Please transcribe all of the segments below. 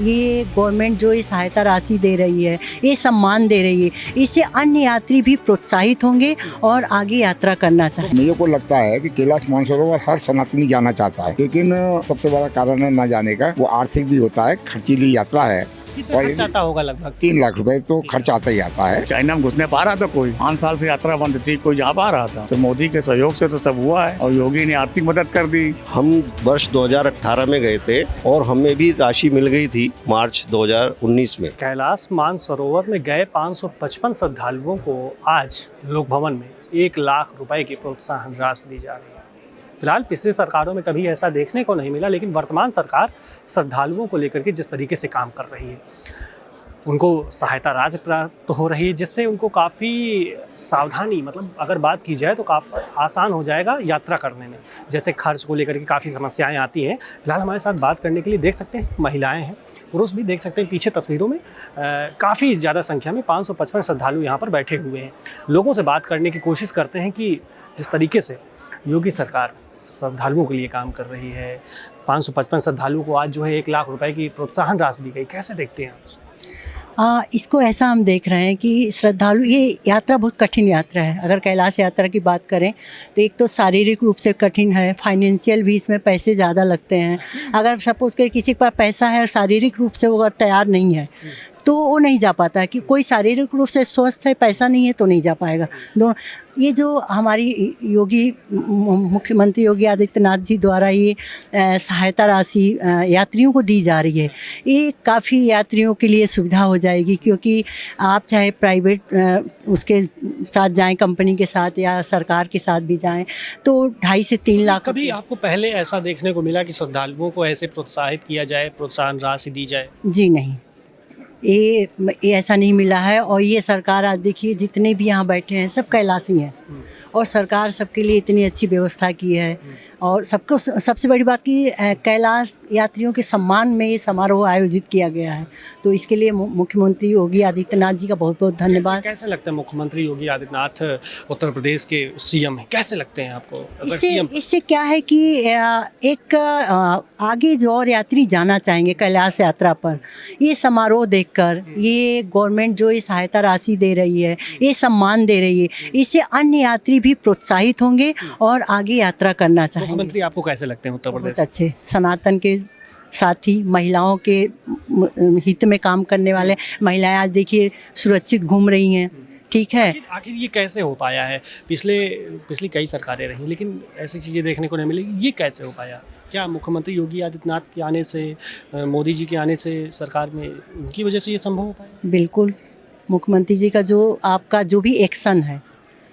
ये गवर्नमेंट जो ये सहायता राशि दे रही है, ये सम्मान दे रही है, इससे अन्य यात्री भी प्रोत्साहित होंगे और आगे यात्रा करना चाहेंगे। मेरे को लगता है कि कैलाश मानसरोवर हर सनातनी जाना चाहता है, लेकिन सबसे बड़ा कारण है न जाने का, वो आर्थिक भी होता है, खर्चीली यात्रा है। कितना खर्च आता होगा? लगभग 3 लाख रुपए तो खर्च आता ही आता है। चाइना में घुसने पा रहा था कोई, 5 साल से यात्रा बंद थी, कोई जा पा रहा था, तो मोदी के सहयोग से तो सब हुआ है और योगी ने आर्थिक मदद कर दी। हम वर्ष 2018 में गए थे और हमें भी राशि मिल गई थी मार्च 2019 में। कैलाश मानसरोवर में गए 555 श्रद्धालुओं को आज लोक भवन में 1 लाख रुपए की प्रोत्साहन राशि दी जा रही है। फिलहाल पिछली सरकारों में कभी ऐसा देखने को नहीं मिला, लेकिन वर्तमान सरकार श्रद्धालुओं को लेकर के जिस तरीके से काम कर रही है, उनको सहायता राशि प्राप्त हो रही है, जिससे उनको काफ़ी सावधानी, मतलब अगर बात की जाए तो काफ़ी आसान हो जाएगा यात्रा करने में। जैसे खर्च को लेकर के काफ़ी समस्याएं आती हैं। फिलहाल हमारे साथ बात करने के लिए देख सकते हैं महिलाएं हैं, पुरुष भी देख सकते हैं पीछे तस्वीरों में। काफ़ी ज़्यादा संख्या में 555 श्रद्धालु यहाँ पर बैठे हुए हैं। लोगों से बात करने की कोशिश करते हैं कि जिस तरीके से योगी सरकार श्रद्धालुओं के लिए काम कर रही है, 555 श्रद्धालुओं को आज जो है 1 लाख रुपए की प्रोत्साहन राशि दी गई, कैसे देखते हैं आप? इसको ऐसा हम देख रहे हैं कि श्रद्धालु, ये यात्रा बहुत कठिन यात्रा है। अगर कैलाश यात्रा की बात करें तो एक तो शारीरिक रूप से कठिन है, फाइनेंशियल भी इसमें पैसे ज़्यादा लगते हैं। अगर सपोज़ कर किसी के पास पैसा है और शारीरिक रूप से वो अगर तैयार नहीं है तो वो नहीं जा पाता। कि कोई शारीरिक रूप से स्वस्थ है, पैसा नहीं है तो नहीं जा पाएगा। दोनों ये जो हमारी मुख्यमंत्री योगी आदित्यनाथ जी द्वारा ये सहायता राशि यात्रियों को दी जा रही है, ये काफ़ी यात्रियों के लिए सुविधा हो जाएगी। क्योंकि आप चाहे प्राइवेट उसके साथ जाएं, कंपनी के साथ या सरकार के साथ भी जाएं, तो 2.5 से 3 लाख। कभी आपको पहले ऐसा देखने को मिला कि श्रद्धालुओं को ऐसे प्रोत्साहित किया जाए, प्रोत्साहन राशि दी जाए? जी नहीं, ये ऐसा नहीं मिला है। और ये सरकार आज देखिए जितने भी यहाँ बैठे हैं सब कैलाशी हैं, और सरकार सबके लिए इतनी अच्छी व्यवस्था की है। और सबको सबसे बड़ी बात कि कैलाश यात्रियों के सम्मान में ये समारोह आयोजित किया गया है, तो इसके लिए मुख्यमंत्री योगी आदित्यनाथ जी का बहुत बहुत धन्यवाद। कैसे लगता है मुख्यमंत्री योगी आदित्यनाथ उत्तर प्रदेश के सीएम हैं, कैसे लगते हैं आपको? इससे क्या है कि एक आगे जो और यात्री जाना चाहेंगे कैलाश यात्रा पर, ये समारोह देखकर, ये गवर्नमेंट जो ये सहायता राशि दे रही है, ये सम्मान दे रही है, इससे अन्य यात्री भी प्रोत्साहित होंगे और आगे यात्रा करना चाहेंगे। मुख्यमंत्री आपको कैसे लगते हैं उत्तर प्रदेश? बहुत अच्छे, सनातन के साथी, महिलाओं के हित में काम करने वाले। महिलाएं आज देखिए सुरक्षित घूम रही हैं, ठीक है। आखिर ये कैसे हो पाया है? पिछली कई सरकारें रही, लेकिन ऐसी चीज़ें देखने को नहीं मिलेगी। ये कैसे हो पाया? क्या मुख्यमंत्री योगी आदित्यनाथ के आने से, मोदी जी के आने से सरकार में, उनकी वजह से ये संभव हो पाया? बिल्कुल, मुख्यमंत्री जी का जो भी एक्शन है,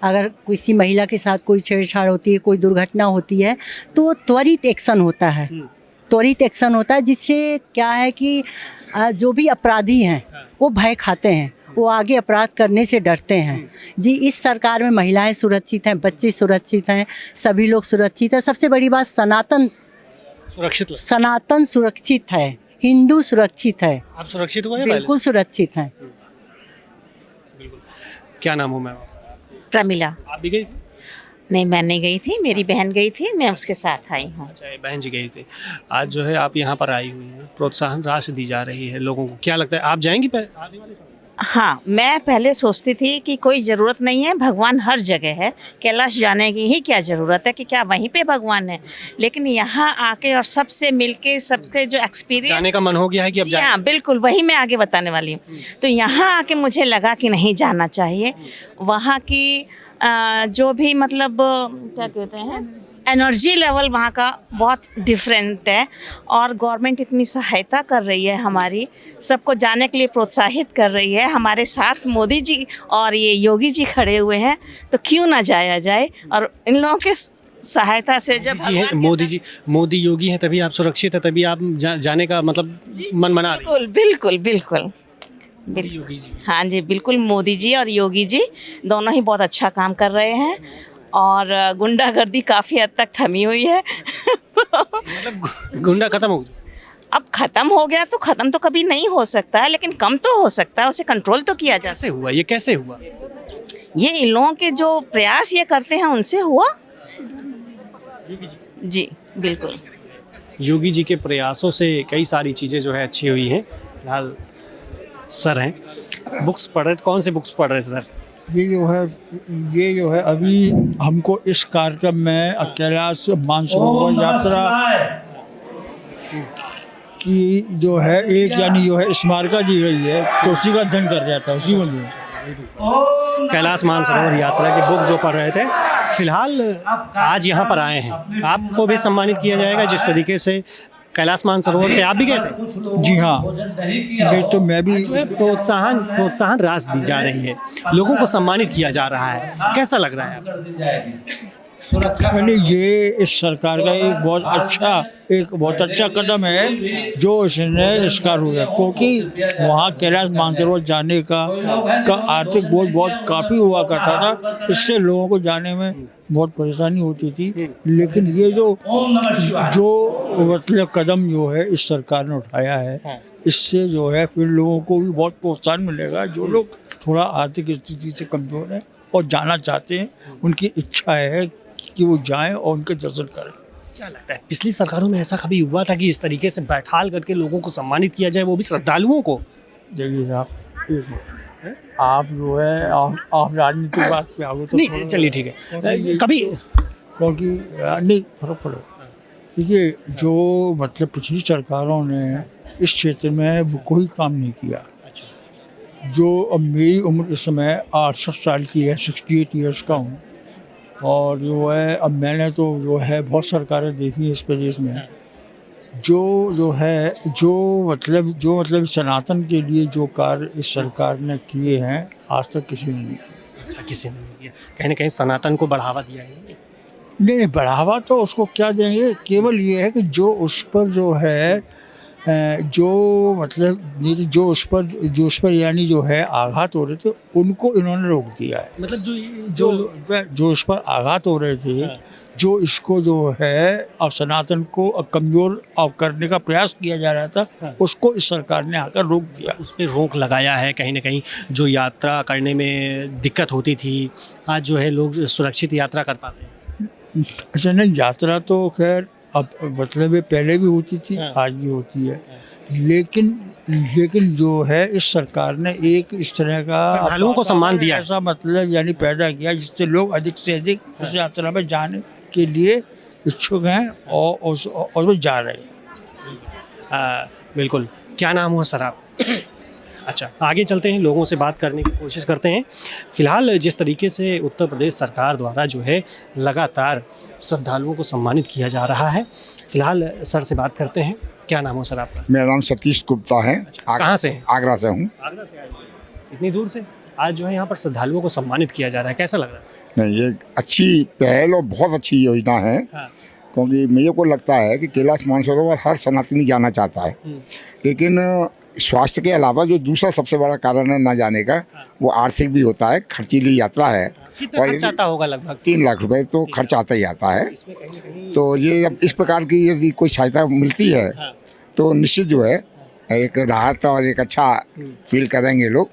अगर किसी महिला के साथ कोई छेड़छाड़ होती है, कोई दुर्घटना होती है, तो त्वरित एक्शन होता है। त्वरित एक्शन होता है, जिससे क्या है कि जो भी अपराधी हैं वो भय खाते हैं, वो आगे अपराध करने से डरते हैं। जी, इस सरकार में महिलाएं सुरक्षित हैं, बच्चे सुरक्षित हैं, सभी लोग सुरक्षित हैं। सबसे बड़ी बात सनातन सुरक्षित है, हिंदू सुरक्षित है। आप सुरक्षित हुए? बिल्कुल सुरक्षित हैं। क्या नाम हो मैम? प्रमिला। आप भी गई? नहीं, मैं नहीं गई थी, मेरी बहन गई थी, मैं उसके साथ आई हूँ। अच्छा, बहन जी गई थी। आज जो है आप यहाँ पर आई हुई हैं, प्रोत्साहन राशि दी जा रही है लोगों को, क्या लगता है आप जाएंगी आने वाले समय? हाँ, मैं पहले सोचती थी कि कोई ज़रूरत नहीं है, भगवान हर जगह है, कैलाश जाने की ही क्या ज़रूरत है, कि क्या वहीं पे भगवान है। लेकिन यहाँ आके और सबसे मिलके, सबसे जो एक्सपीरियंस, जाने का मन हो गया है कि अब जाएं? हाँ बिल्कुल, वही मैं आगे बताने वाली हूँ। तो यहाँ आके मुझे लगा कि नहीं, जाना चाहिए। वहाँ की जो भी मतलब क्या कहते हैं, एनर्जी लेवल वहाँ का बहुत डिफरेंट है। और गवर्नमेंट इतनी सहायता कर रही है हमारी, सबको जाने के लिए प्रोत्साहित कर रही है। हमारे साथ मोदी जी और ये योगी जी खड़े हुए हैं, तो क्यों ना जाया जाए। और इन लोगों के सहायता से जब मोदी योगी हैं, तभी आप सुरक्षित है, तभी आप जाने का मतलब मन बना रहे हैं। बिल्कुल योगी जी। हाँ जी, बिल्कुल, मोदी जी और योगी जी दोनों ही बहुत अच्छा काम कर रहे हैं। और गुंडागर्दी काफ़ी हद तक थमी हुई है। मतलब गुंडा खत्म हो गया? अब खत्म हो गया तो खत्म तो कभी नहीं हो सकता है, लेकिन कम तो हो सकता है, उसे कंट्रोल तो किया जा सकता है। ये कैसे हुआ? ये इन लोगों के जो प्रयास ये करते हैं उनसे हुआ। जी बिल्कुल। योगी जी के प्रयासों से कई सारी चीज़ें जो है अच्छी हुई हैं। फिलहाल सर हैं, बुक्स पढ़ रहे थे, कौन सी बुक्स पढ़ रहे थे सर? ये जो है अभी हमको इस कार्यक्रम में कैलाश मानसरोवर यात्रा की जो है एक यानी जो है स्मारिका दी गई है, तो उसी का अध्ययन कर रहा था, उसी में कैलाश मानसरोवर यात्रा की बुक जो पढ़ रहे थे। फिलहाल आज यहाँ पर आए हैं, आपको भी सम्मानित किया जाएगा जिस तरीके से कैलाश मानसरोवर पे आप भी गए थे? जी हाँ, तो मैं भी प्रोत्साहन राशि दी जा रही है, लोगों को सम्मानित किया जा रहा है, कैसा लग रहा है आपको? मैंने ये इस सरकार का एक बहुत अच्छा कदम है जो इसने इसका हुआ, क्योंकि वहाँ कैलाश मानसरोवर जाने का आर्थिक बोझ बहुत काफ़ी हुआ करता था, इससे लोगों को जाने में बहुत परेशानी होती थी। लेकिन ये जो मतलब कदम जो है इस सरकार ने उठाया है, इससे जो है फिर लोगों को भी बहुत प्रोत्साहन मिलेगा। जो लोग थोड़ा आर्थिक स्थिति से कमज़ोर हैं और जाना चाहते हैं, उनकी इच्छा है कि वो जाएं और उनके दर्शन करें। क्या लगता है पिछली सरकारों में ऐसा कभी हुआ था कि इस तरीके से बैठाल करके लोगों को सम्मानित किया जाए, वो भी श्रद्धालुओं को? देखिए साहब, आप जो है आप राजनीतिक बात पे आओगे तो नहीं, चलिए ठीक है, कभी क्योंकि नहीं फर्क पड़ो। देखिए, जो मतलब पिछली सरकारों ने इस क्षेत्र में वो कोई काम नहीं किया। जो अब मेरी उम्र इस समय 68 साल की है, 68 ईयर्स का हूँ, और जो है अब मैंने तो जो है बहुत सरकारें देखी इस प्रदेश में, जो मतलब सनातन के लिए जो कार्य इस सरकार ने किए हैं, आज तक किसी ने नहीं किया। कहीं ना कहीं सनातन को बढ़ावा दिया है। नहीं, बढ़ावा तो उसको क्या देंगे, केवल ये है कि जो उस पर जो है जो उस पर यानी जो है आघात हो रहे थे, उनको इन्होंने रोक दिया है। मतलब जो उस पर आघात हो रहे थे, जो इसको जो है और सनातन को कमज़ोर करने का प्रयास किया जा रहा था, उसको इस सरकार ने आकर रोक दिया। उस पर रोक लगाया है। कहीं ना कहीं जो यात्रा करने में दिक्कत होती थी, आज जो है लोग सुरक्षित यात्रा कर पाते हैं। अच्छा, नहीं, यात्रा तो खैर अब मतलब पहले भी होती थी, आज भी होती है, लेकिन जो है इस सरकार ने एक इस तरह का श्रद्धालुओं को सम्मान दिया, ऐसा मतलब यानी पैदा किया जिससे लोग अधिक से अधिक इस यात्रा में जाने के लिए इच्छुक हैं और वो जा रहे हैं। बिल्कुल। क्या नाम हुआ सर आप? अच्छा, आगे चलते हैं, लोगों से बात करने की कोशिश करते हैं। फिलहाल जिस तरीके से उत्तर प्रदेश सरकार द्वारा जो है लगातार श्रद्धालुओं को सम्मानित किया जा रहा है, फिलहाल सर से बात करते हैं। क्या नाम हो सर आपका? मेरा नाम सतीश गुप्ता है। कहाँ से हैं? आगरा से हूँ। आगरा से आए हैं? इतनी दूर से? आज जो है यहाँ पर श्रद्धालुओं को सम्मानित किया जा रहा है, कैसा लग रहा है? नहीं, ये अच्छी पहल और बहुत अच्छी योजना है। क्योंकि मेरे को लगता है कि कैलाश मानसरोवर हर सनातनी जाना चाहता है, लेकिन स्वास्थ्य के अलावा जो दूसरा सबसे बड़ा कारण है ना जाने का, वो आर्थिक भी होता है। खर्चीली यात्रा है। कितना खर्च आता होगा? लगभग 3 लाख रुपए तो खर्च आता ही आता है। तो ये अब इस प्रकार की यदि कोई सहायता मिलती है तो निश्चित जो है एक राहत और एक अच्छा फील करेंगे लोग।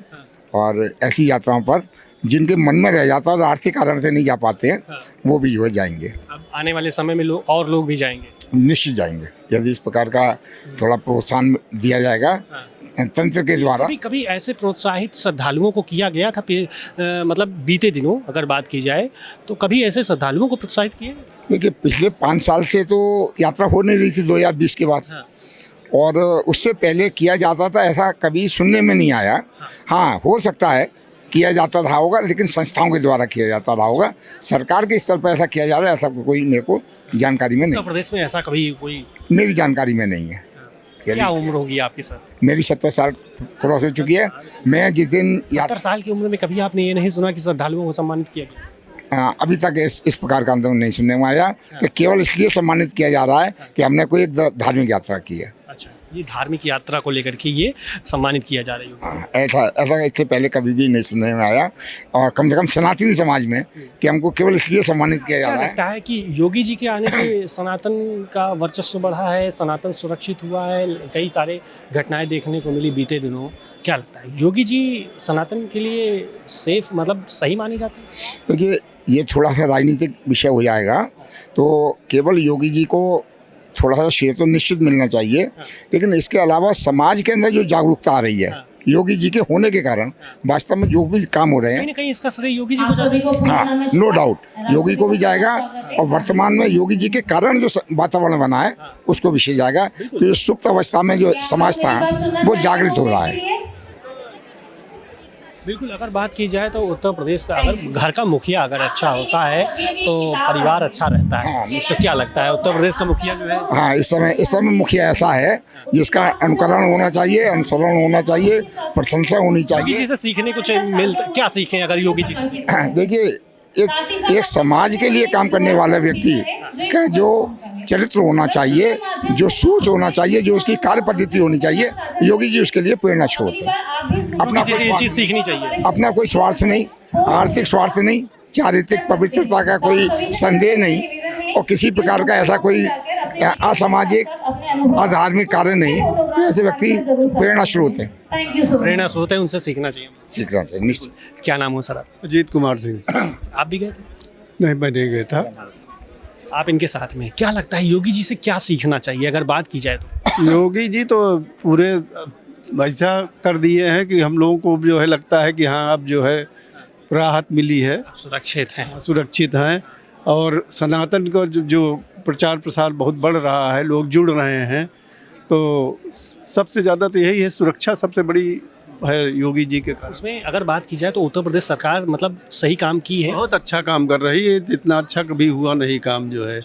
और ऐसी यात्राओं पर जिनके मन में रह जाता है और आर्थिक कारण से नहीं जा पाते हैं, वो भी जो है जाएंगे। अब आने वाले समय में लोग भी जाएंगे, निश्चित जाएंगे, यदि इस प्रकार का थोड़ा प्रोत्साहन दिया जाएगा तंत्र के द्वारा। कभी ऐसे प्रोत्साहित श्रद्धालुओं को किया गया था? मतलब बीते दिनों अगर बात की जाए तो कभी ऐसे श्रद्धालुओं को प्रोत्साहित किए? देखिए, पिछले 5 साल से तो यात्रा हो नहीं रही थी 2020 के बाद, और उससे पहले किया जाता था, ऐसा कभी सुनने में नहीं आया। हाँ, हो सकता है किया जाता रहा होगा, लेकिन संस्थाओं के द्वारा किया जाता रहा होगा। सरकार के स्तर पर ऐसा किया जा रहा है, ऐसा कोई मेरे को जानकारी में नहीं। उत्तर प्रदेश में ऐसा कभी कोई मेरी जानकारी में नहीं है। क्या उम्र होगी आपकी सर? मेरी 70 साल क्रॉस हो चुकी है। मैं जिस दिन 70 साल की उम्र में कभी आपने ये नहीं सुना कि श्रद्धालुओं को सम्मानित किया गया? अभी तक इस प्रकार का आंदोलन नहीं सुनने में आया कि केवल इसलिए सम्मानित किया जा रहा है कि हमने कोई एक धार्मिक यात्रा की है। अच्छा, ये धार्मिक यात्रा को लेकर के ये सम्मानित किया जा रही है। ऐसा इससे पहले कभी भी नहीं सुनने में आया, और कम से कम सनातनी समाज में, कि हमको केवल इसलिए सम्मानित किया जा रहा है। लगता है कि योगी जी के आने से सनातन का वर्चस्व बढ़ा है, सनातन सुरक्षित हुआ है? कई सारे घटनाएं देखने को मिली बीते दिनों। क्या लगता है, योगी जी सनातन के लिए सेफ मतलब सही माने जाते हैं? देखिए, ये थोड़ा सा राजनीतिक विषय हो जाएगा, तो केवल योगी जी को थोड़ा सा श्रेय तो निश्चित मिलना चाहिए, लेकिन इसके अलावा समाज के अंदर जो जागरूकता आ रही है योगी जी के होने के कारण, वास्तव में जो भी काम हो रहे कहीं हैं, ना कहीं इसका श्रेय योगी जी को जाता है। हाँ नो डाउट योगी को भी जाएगा, और वर्तमान में योगी जी के कारण जो वातावरण बना है उसको भी श्रेय जाएगा, क्योंकि सुप्त अवस्था में जो समाज था वो जागृत हो रहा है। बिल्कुल, अगर बात की जाए तो उत्तर प्रदेश का अगर घर का मुखिया अगर अच्छा होता है तो परिवार अच्छा रहता है। तो क्या लगता है उत्तर प्रदेश का मुखिया जो है? हाँ, इस समय मुखिया ऐसा है जिसका अनुकरण होना चाहिए, अनुसरण होना चाहिए, प्रशंसा होनी योगी चाहिए। जी से सीखने कुछ मिलता, क्या सीखें अगर योगी जी से? देखिए, एक समाज के लिए काम करने वाला व्यक्ति का जो चरित्र होना चाहिए, जो सोच होना चाहिए, जो उसकी कार्य पद्धति होनी चाहिए, योगी जी उसके लिए प्रेरणा छोड़ते हैं। अपना योगी जी से ये चीज़ सीखनी चाहिए। अपना कोई स्वार्थ नहीं, आर्थिक स्वार्थ नहीं, चारित्रिक पवित्रता का कोई संदेह नहीं, और किसी प्रकार का ऐसा कोई असामाजिक अधार्मिक कार्य नहीं, तो ऐसे व्यक्ति प्रेरणा स्रोत है। प्रेरणा स्रोत है, उनसे सीखना चाहिए। सीखना चाहिए निश्चित। क्या नाम हो सर आप? अजीत कुमार सिंह। आप भी गए थे? नहीं, मैं नहीं गया था। आप इनके साथ में, क्या लगता है योगी जी से क्या सीखना चाहिए अगर बात की जाए तो? योगी जी तो पूरे ऐसा कर दिए हैं कि हम लोगों को जो है लगता है कि हाँ अब जो है राहत मिली है, सुरक्षित हैं। सुरक्षित हैं, और सनातन का जो प्रचार प्रसार बहुत बढ़ रहा है, लोग जुड़ रहे हैं, तो सबसे ज़्यादा तो यही है, सुरक्षा सबसे बड़ी है योगी जी के कारण। उसमें अगर बात की जाए तो उत्तर प्रदेश सरकार मतलब सही काम की है। बहुत अच्छा काम कर रही है, इतना अच्छा कभी हुआ नहीं काम जो है।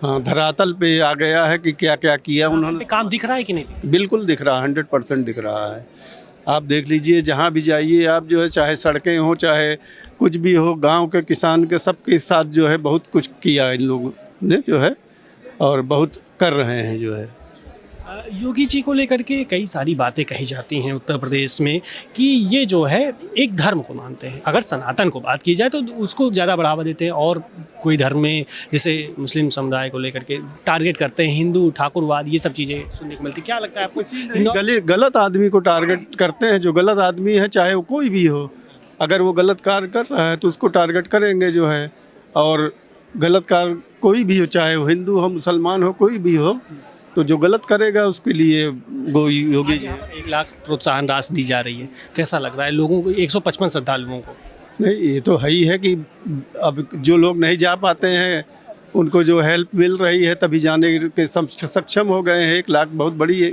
हाँ, धरातल पे आ गया है कि क्या क्या किया उन्होंने। काम दिख रहा है कि नहीं? बिल्कुल दिख रहा है, 100% दिख रहा है। आप देख लीजिए, जहाँ भी जाइए आप जो है, चाहे सड़कें हो चाहे कुछ भी हो, गांव के किसान के सबके साथ जो है बहुत कुछ किया इन लोगों ने जो है, और बहुत कर रहे हैं जो है। योगी जी को लेकर के कई सारी बातें कही जाती हैं उत्तर प्रदेश में कि ये जो है एक धर्म को मानते हैं। अगर सनातन को बात की जाए तो उसको ज़्यादा बढ़ावा देते हैं, और कोई धर्म में जैसे मुस्लिम समुदाय को लेकर के टारगेट करते हैं, हिंदू ठाकुरवाद, ये सब चीज़ें सुनने को मिलती। क्या लगता है आपको? गलत आदमी को टारगेट करते हैं, जो गलत आदमी है चाहे वो कोई भी हो, अगर वो गलत कार्य कर रहा है तो उसको टारगेट करेंगे जो है, और गलत कार्य कोई भी हो, चाहे वो हिंदू हो, मुसलमान हो, कोई भी हो, तो जो गलत करेगा उसके लिए वो योगी जी। 1 लाख प्रोत्साहन राशि दी जा रही है, कैसा लग रहा है लोगों को, 155 श्रद्धालुओं को? नहीं, ये तो है ही है कि अब जो लोग नहीं जा पाते हैं उनको जो हेल्प मिल रही है, तभी जाने के सक्षम हो गए हैं। 1 लाख बहुत बड़ी है।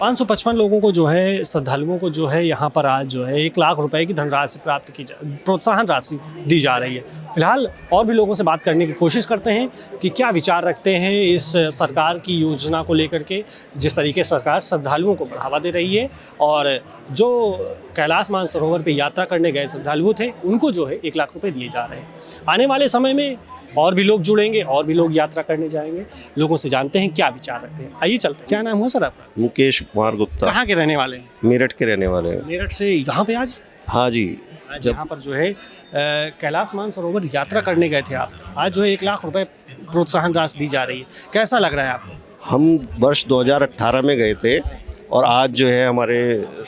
555 लोगों को जो है, श्रद्धालुओं को जो है यहाँ पर आज जो है 1 लाख रुपए की धनराशि प्राप्त की प्रोत्साहन राशि दी जा रही है। फिलहाल और भी लोगों से बात करने की कोशिश करते हैं कि क्या विचार रखते हैं इस सरकार की योजना को लेकर के, जिस तरीके से सरकार श्रद्धालुओं को बढ़ावा दे रही है, और जो कैलाश मानसरोवर पे यात्रा करने गए श्रद्धालु थे उनको जो है 1 लाख रुपए दिए जा रहे हैं। आने वाले समय में और भी लोग जुड़ेंगे, और भी लोग यात्रा करने जाएंगे। लोगों से जानते हैं क्या विचार रखते हैं, आइए चलते हैं। क्या नाम हो सर आपका? मुकेश कुमार गुप्ता। कहाँ के रहने वाले हैं? मेरठ के रहने वाले हैं। मेरठ से यहाँ पे आज? हाँ जी। आज यहाँ पर जो है कैलाश मानसरोवर यात्रा करने गए थे आप, आज जो है 1 लाख रुपए प्रोत्साहन राशि दी जा रही है, कैसा लग रहा है आपको? हम वर्ष 2018 में गए थे, और आज जो है हमारे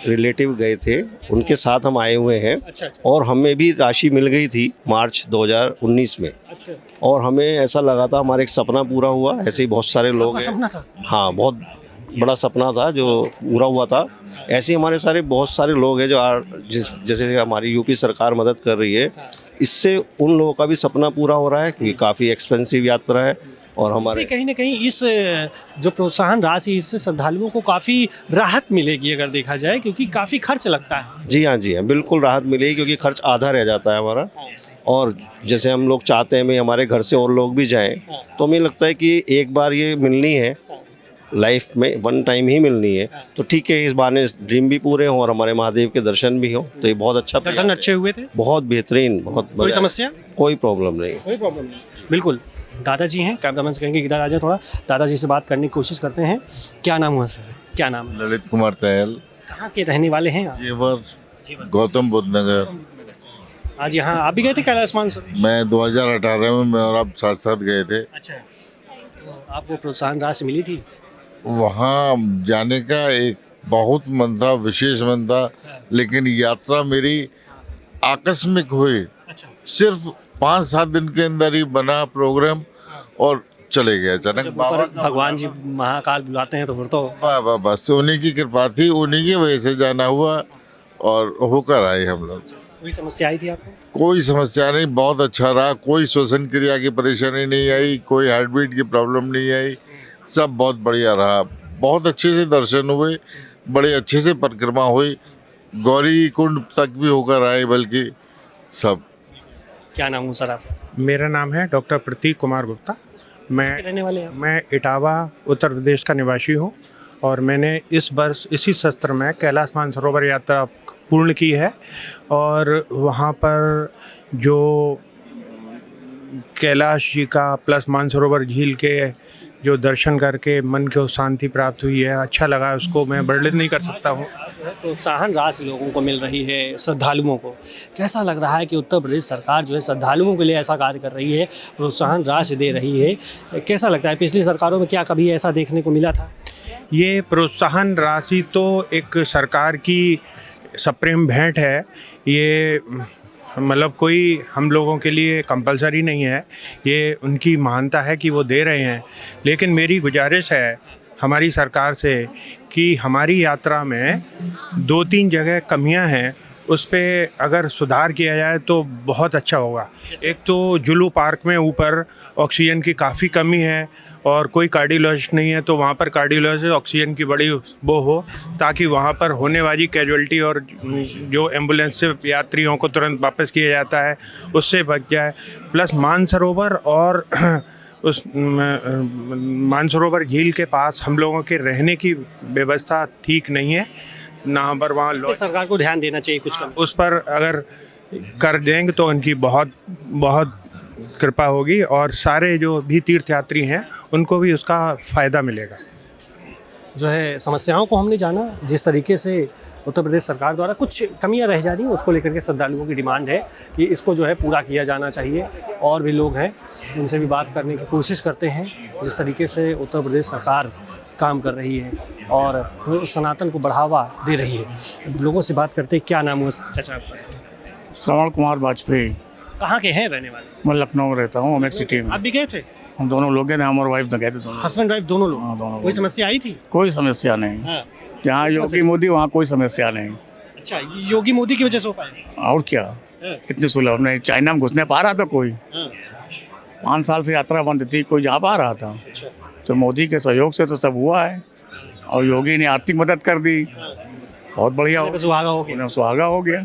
रिलेटिव गए थे, उनके साथ हम आए हुए हैं। अच्छा। और हमें भी राशि मिल गई थी मार्च 2019 में। अच्छा। और हमें ऐसा लगा था हमारा एक सपना पूरा हुआ। ऐसे ही बहुत सारे लोग हैं। सपना था? हाँ, बहुत बड़ा सपना था जो पूरा हुआ था। ऐसे ही हमारे सारे बहुत सारे लोग हैं जो जैसे हमारी यूपी सरकार मदद कर रही है, इससे उन लोगों का भी सपना पूरा हो रहा है, क्योंकि काफ़ी एक्सपेंसिव यात्रा है। और हमारे कहीं ना कहीं इस जो प्रोत्साहन राशि, इससे श्रद्धालुओं को काफ़ी राहत मिलेगी अगर देखा जाए, क्योंकि काफ़ी खर्च लगता है। जी हाँ, बिल्कुल राहत मिलेगी, क्योंकि खर्च आधा रह जाता है हमारा। और जैसे हम लोग चाहते हैं मैं हमारे घर से और लोग भी जाएं, तो हमें लगता है कि एक बार ये मिलनी है लाइफ में, 1 टाइम ही मिलनी है, तो ठीक है, इस बहाने ड्रीम भी पूरे हों और हमारे महादेव के दर्शन भी हों, तो ये बहुत अच्छा। दर्शन अच्छे हुए थे? बहुत बेहतरीन, बहुत। कोई समस्या? कोई प्रॉब्लम नहीं। कोई प्रॉब्लम नहीं। बिल्कुल। दादाजी हैं, कैमरामैन से कहेंगे इधर आ जाए, थोड़ा दादाजी से बात करने की कोशिश करते हैं। क्या नाम हुआ सर? क्या नाम है? ललित कुमार तहल। कहाँ के रहने वाले हैं आप? जेवर, गौतम बुद्ध नगर। आज यहाँ आप भी गए थे कैलाश मानसरोवर? मैं 2018 में और आप साथ साथ गए थे। अच्छा, तो आपको प्रोत्साहन राशि मिली थी? वहाँ जाने का एक बहुत मन था, विशेष मन था, लेकिन यात्रा मेरी आकस्मिक हुई। अच्छा। सिर्फ 5-7 दिन के अंदर ही बना प्रोग्राम, और चले गए अचानक। जब बाबा ऊपर भगवान जी महाकाल बुलाते हैं तो फिर तो बस उन्हीं की कृपा थी, उन्हीं की वजह से जाना हुआ और होकर आए हम लोग। कोई समस्या आई थी आपको? कोई समस्या नहीं, बहुत अच्छा रहा। कोई श्वसन क्रिया की परेशानी नहीं आई, कोई हार्ट बीट की प्रॉब्लम नहीं आई, सब बहुत बढ़िया रहा। बहुत अच्छे से दर्शन हुए, बड़े अच्छे से परिक्रमा हुई, गौरी कुंड तक भी होकर आए, बल्कि सब। क्या नाम है सर आप? मेरा नाम है डॉक्टर प्रतीक कुमार गुप्ता। रहने वाले हैं? मैं इटावा उत्तर प्रदेश का निवासी हूँ और मैंने इस वर्ष इसी सत्र में कैलाश मानसरोवर यात्रा पूर्ण की है और वहाँ पर जो कैलाश जी का प्लस मानसरोवर झील के जो दर्शन करके मन को शांति प्राप्त हुई है, अच्छा लगा, उसको मैं वर्णित नहीं कर सकता हूँ। प्रोत्साहन राशि लोगों को मिल रही है, श्रद्धालुओं को कैसा लग रहा है कि उत्तर प्रदेश सरकार जो है श्रद्धालुओं के लिए ऐसा कार्य कर रही है, प्रोत्साहन राशि दे रही है, कैसा लगता है? पिछली सरकारों में क्या कभी ऐसा देखने को मिला था? ये प्रोत्साहन राशि तो एक सरकार की सप्रेम भेंट है, ये मतलब कोई हम लोगों के लिए कंपलसरी नहीं है, ये उनकी महानता है कि वो दे रहे हैं। लेकिन मेरी गुजारिश है हमारी सरकार से कि हमारी यात्रा में 2-3 जगह कमियां हैं, उस पे अगर सुधार किया जाए तो बहुत अच्छा होगा। एक तो जुलू पार्क में ऊपर ऑक्सीजन की काफ़ी कमी है और कोई कार्डियोलॉजिस्ट नहीं है, तो वहाँ पर कार्डियोलॉजिस्ट ऑक्सीजन की बड़ी वो हो ताकि वहाँ पर होने वाली कैजुअल्टी और जो एम्बुलेंस से यात्रियों को तुरंत वापस किया जाता है उससे बच जाए। प्लस मानसरोवर और उस मानसरोवर झील के पास हम लोगों के रहने की व्यवस्था ठीक नहीं है ना, पर वहाँ सरकार को ध्यान देना चाहिए कुछ कम। उस पर अगर कर देंगे तो उनकी बहुत बहुत कृपा होगी और सारे जो भी तीर्थयात्री हैं उनको भी उसका फ़ायदा मिलेगा। जो है समस्याओं को हमने जाना, जिस तरीके से उत्तर प्रदेश सरकार द्वारा कुछ कमियां रह जा रही हैं उसको लेकर के श्रद्धालुओं की डिमांड है कि इसको जो है पूरा किया जाना चाहिए। और भी लोग हैं, उनसे भी बात करने की कोशिश करते हैं जिस तरीके से उत्तर प्रदेश सरकार काम कर रही है और सनातन को बढ़ावा दे रही है। लोगों से बात करते हैं। क्या नाम हुआ चाचा आपका? श्रवण कुमार वाजपेयी। कहाँ के हैं रहने वाले? मैं लखनऊ में रहता हूँ, अमेक सिटी में। आप भी गए थे? हम दोनों लोग गए थे, हम और वाइफ गए थे दोनों। हस्बैंड वाइफ दोनों लोग? हाँ, दोनों कोई समस्या आई थी? कोई समस्या नहीं। हाँ। जहाँ योगी मोदी वहाँ कोई समस्या नहीं। अच्छा, योगी मोदी की वजह से हो पाए? और क्या, इतने सुलभ नहीं। चाइना में घुसने पा रहा था कोई? 5 साल से यात्रा बंद थी, कोई जा पा रहा था? तो मोदी के सहयोग से तो सब हुआ है और योगी ने आर्थिक मदद कर दी, बहुत बढ़िया, सुहागा हो गया।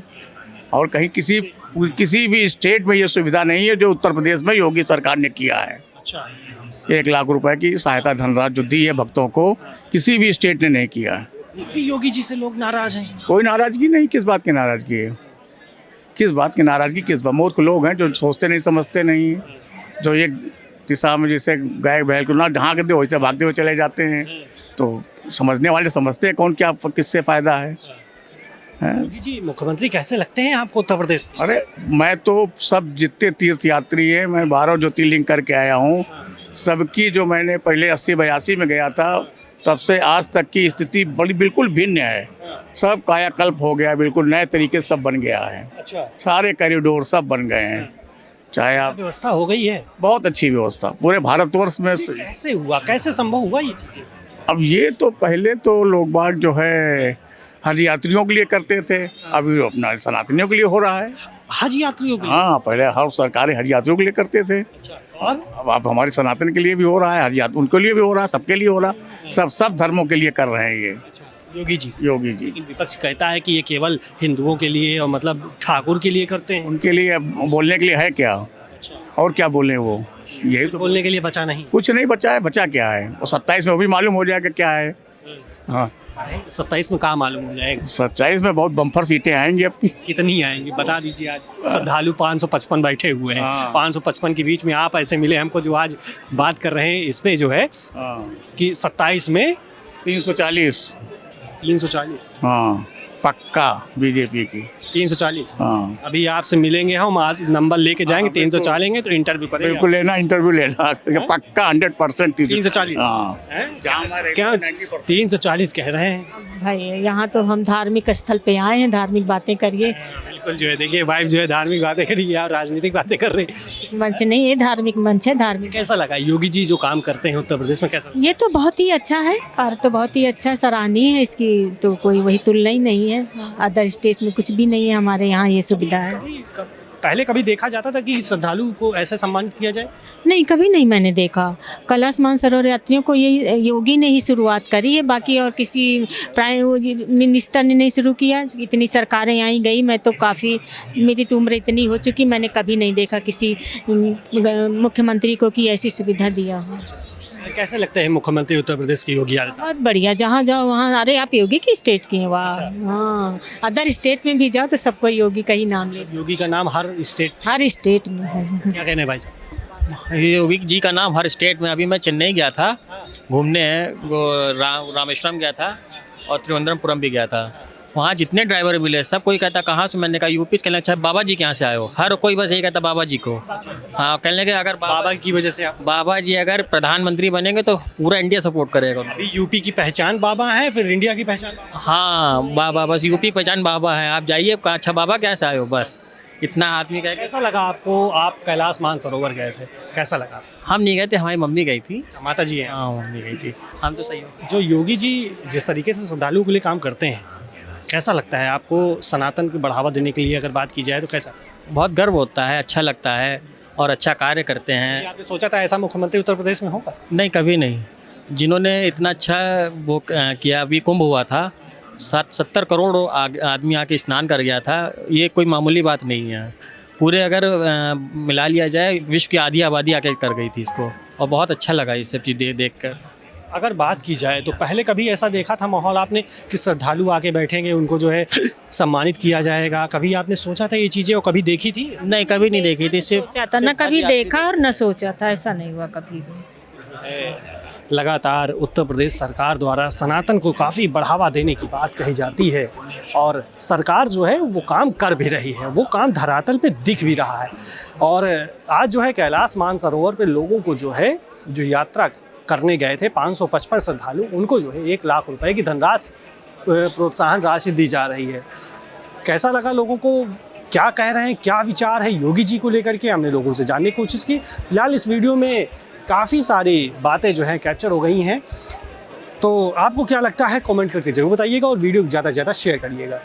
और कहीं किसी भी स्टेट में ये सुविधा नहीं है जो उत्तर प्रदेश में योगी सरकार ने किया है। 1 लाख रुपए की सहायता धनराशि जो दी है भक्तों को, किसी भी स्टेट ने नहीं किया है। योगी जी से लोग नाराज हैं? कोई नाराजगी नहीं। किस बात की नाराजगी है? किस बात की नाराजगी? किस बात? मूर्ख लोग हैं जो सोचते नहीं समझते नहीं, जो एक दिशा में जैसे गाय बैल को ना ढांक दे वैसे भागते हुए चले जाते हैं। तो समझने वाले समझते हैं कौन क्या किससे फ़ायदा है। योगी जी मुख्यमंत्री कैसे लगते हैं आपको उत्तर प्रदेश? अरे मैं तो सब जितने तीर्थ यात्री हैं, मैं 12 ज्योतिर्लिंग करके आया हूँ, सबकी जो मैंने पहले 80-82 में गया था तब से आज तक की स्थिति बड़ी बिल्कुल भिन्न है। सब कायाकल्प हो गया, बिल्कुल नए तरीके से सब बन गया है। अच्छा। सारे कॉरिडोर सब बन गए हैं। चाहे आप व्यवस्था हो गई है, बहुत अच्छी व्यवस्था पूरे भारतवर्ष में। कैसे हुआ, कैसे संभव हुआ ये चीज़ें? अब ये तो पहले तो लोग बाग जो है हज यात्रियों के लिए करते थे, अभी अपना सनातनियों के लिए हो रहा है। हज यात्रियों के लिए? हाँ, पहले हर सरकारें हज यात्रियों के लिए करते थे। और अब आप हमारे सनातन के लिए भी हो रहा है, हज यात्री उनके लिए भी हो रहा है, सबके लिए हो रहा है। सब धर्मों के लिए कर रहे हैं ये योगी जी। लेकिन विपक्ष कहता है कि ये केवल हिंदुओं के लिए और मतलब ठाकुर के लिए करते हैं। उनके लिए बोलने के लिए है क्या? और क्या बोले वो? यही तो बोलने के लिए बचा नहीं, कुछ नहीं बचा है। बचा क्या है? और 27 में वो भी मालूम हो जाएगा क्या है। हाँ, 27 में कहाँ मालूम हो जाएगा? 27 में बहुत बम्पर सीटें आएंगी आपकी। कितनी आएंगी बता दीजिए। आज श्रद्धालु 555 बैठे हुए हैं। हाँ। 555 के बीच में आप ऐसे मिले हमको जो आज बात कर रहे हैं इस पे जो है कि 27 में 340। 340। हाँ, पक्का बीजेपी की। 340। हाँ अभी आपसे मिलेंगे हम, आज नंबर लेके जाएंगे, 304 लेंगे तो इंटरव्यू करेंगे। बिल्कुल लेना, इंटरव्यू लेना पक्का 100%। 340। हाँ हैं? जहाँ हमारे क्या 340 कह रहे हैं? भाई यहाँ तो हम धार्मिक स्थल पे आए हैं, धार्मिक बातें करिए। बिल्कुल जो है, देखिए वाइफ जो है धार्मिक बातें कर रही है और राजनीतिक बातें कर रही है। मंच नहीं है, धार्मिक मंच है, धार्मिक। कैसा लगा योगी जी जो काम करते हैं उत्तर प्रदेश में, कैसा लगा? ये तो बहुत ही अच्छा है, कार्य तो बहुत ही अच्छा, सराहनीय है, इसकी तो कोई वही तुलना ही नहीं है। अदर स्टेट में कुछ भी नहीं है, हमारे यहाँ ये सुविधा है। पहले कभी देखा जाता था कि श्रद्धालु को ऐसे सम्मानित किया जाए? नहीं, कभी नहीं मैंने देखा। कैलाश मानसरोवर यात्रियों को ये योगी ने ही शुरुआत करी है, बाकी और किसी प्राइम मिनिस्टर ने नहीं शुरू किया। इतनी सरकारें आई गई, मैं तो काफ़ी, मेरी तो उम्र इतनी हो चुकी, मैंने कभी नहीं देखा किसी मुख्यमंत्री को कि ऐसी सुविधा दिया हो। कैसे लगते हैं मुख्यमंत्री उत्तर प्रदेश के योगी आदित्यनाथ? बहुत बढ़िया, जहाँ जाओ वहाँ, अरे आप योगी की स्टेट की हैं, वाह। हाँ, अदर स्टेट में भी जाओ तो सबको योगी का ही नाम ले, योगी का नाम हर स्टेट में है। क्या कहने हैं भाई साहब? योगी जी का नाम हर स्टेट में। अभी मैं चेन्नई गया था घूमने, वो रामेश्वरम गया था और त्रिवेंद्रपुरम भी गया था। वहाँ जितने ड्राइवर मिले सब कोई कहता कहाँ से, मैंने कहा यूपी से। कहने अच्छा बाबा जी कहाँ से आए हो, हर कोई बस यही कहता बाबा जी को। हाँ, कहने के अगर बाबा की वजह से आप, बाबा जी अगर प्रधानमंत्री बनेंगे तो पूरा इंडिया सपोर्ट करेगा। अभी यूपी की पहचान बाबा है, फिर इंडिया की पहचान बाबा? हाँ बाबा, बस यूपी पहचान बाबा है। आप जाइए, अच्छा बाबा क्या से आए हो, बस इतना आदमी कहे। कैसा लगा आपको? आप कैलाश मानसरोवर गए थे, कैसा लगा? हम नहीं गए थे, हमारी मम्मी गई थी। माता जी हैं? हाँ मम्मी गई थी, हम तो सही हो। जो योगी जी जिस तरीके से श्रद्धालुओं के लिए काम करते हैं, कैसा लगता है आपको? सनातन को बढ़ावा देने के लिए अगर बात की जाए तो कैसा? बहुत गर्व होता है, अच्छा लगता है और अच्छा कार्य करते हैं। आपने सोचा था ऐसा मुख्यमंत्री उत्तर प्रदेश में होगा? नहीं, कभी नहीं। जिन्होंने इतना अच्छा वो किया, अभी कुंभ हुआ था, 70 करोड़ आदमी आके स्नान कर गया था, ये कोई मामूली बात नहीं है। पूरे अगर मिला लिया जाए, विश्व की आधी आबादी आके कर गई थी इसको, और बहुत अच्छा लगा ये सब चीज़ देख कर। अगर बात की जाए तो पहले कभी ऐसा देखा था माहौल आपने कि श्रद्धालु आके बैठेंगे, उनको जो है सम्मानित किया जाएगा? कभी आपने सोचा था ये चीज़ें और कभी देखी थी? नहीं, कभी नहीं देखी थी। सोचा था ना, कभी देखा और न सोचा था, ऐसा नहीं हुआ कभी भी। लगातार उत्तर प्रदेश सरकार द्वारा सनातन को काफ़ी बढ़ावा देने की बात कही जाती है और सरकार जो है वो काम कर भी रही है, वो काम धरातल पे दिख भी रहा है। और आज जो है कैलाश मानसरोवर पे लोगों को जो है, जो यात्रा करने गए थे 555 श्रद्धालु, उनको जो है 1 लाख रुपए की धनराशि, प्रोत्साहन राशि दी जा रही है। कैसा लगा लोगों को? क्या कह रहे हैं, क्या विचार है योगी जी को लेकर के, हमने लोगों से जानने की कोशिश की। फिलहाल इस वीडियो में काफ़ी सारी बातें जो हैं कैप्चर हो गई हैं, तो आपको क्या लगता है कमेंट करके जरूर बताइएगा और वीडियो को ज़्यादा से ज़्यादा शेयर करिएगा।